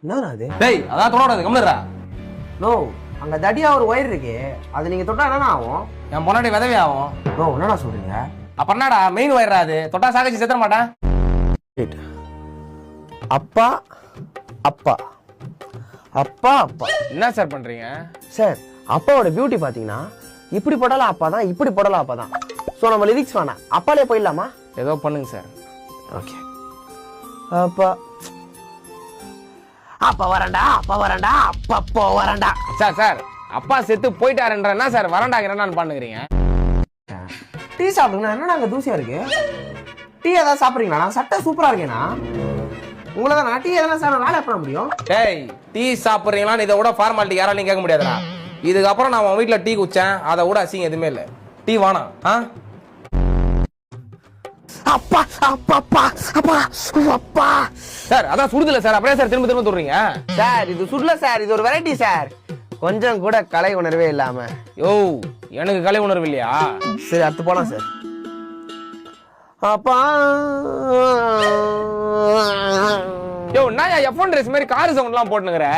என்னடா அது? டேய் அதான் தொடராது கம்முறா. நோ அங்க தடியா ஒரு ஒயர் இருக்கு, அது நீங்க தொட்டா என்ன ஆகும்? என் பொன்னாடி விதவே ஆகும். நோ என்னடா சொல்றீங்க? அப்புறம் என்னடா மெயின் ஒயரா அது? தொட்டா சாகச்சி செத்துற மாட்டேன். அப்பா அப்பா அப்பா அப்பா என்ன சார் பண்றீங்க? சார் அப்பாவோட பியூட்டி பாத்தீங்கன்னா இப்படி போடலாம் அப்பா தான், இப்படி போடலாம் அப்பா தான். ஸோ நம்ம லிரிக்ஸ் வேணாம், அப்பாலே போயிடலாமா? ஏதோ பண்ணுங்க சார். ஓகே. அப்பா அப்பா வரண்டா, அப்பா வரண்டா, அப்பா வரண்டா. சார் சார் அப்பா செத்து போயிட்டாருன்ற என்ன சார் வரண்டாங்கிறேன்னு பண்ணுகிறீங்க? டீ சாப்பிடுங்கண்ணா. என்னடா அங்கே தூசியா இருக்கு? டீ ஏதாவது சாப்பிட்றீங்களா? நான் சட்டை சூப்பரா இருக்கேண்ணா. உங்களை தான் நான் டீ எதனா சார் வேலை பண்ண முடியும். டேய் டீ சாப்பிட்றீங்களான்னு இதை விட ஃபார்மாலிட்டி யாராலையும் கேட்க முடியாதுடா. இதுக்கப்புறம் நான் உன் வீட்டில் டீ குடிச்சேன், அதை விட அசிங்கம் எதுவுமே இல்லை. டீ வேணாம். அப்பா அப்பா அப்பா அப்பா அப்பா. சார் அதான் சுடுதில்ல சார், அப்படியே சார் திரும்ப திரும்ப சொல்றீங்க. சார் இது சுடல சார், இது ஒரு வெரைட்டி சார். கொஞ்சம் கூட கலை உணர்வே இல்லாம. யோ எனக்கு கலை உணர்வு இல்லையா? சரி அடுத்து போலாம் சார். அப்பா யோ நான் எஃப்ஒன் ட்ரெஸ் மாதிரி கார் சவுண்ட்லாம் போட்டுனுங்கிற.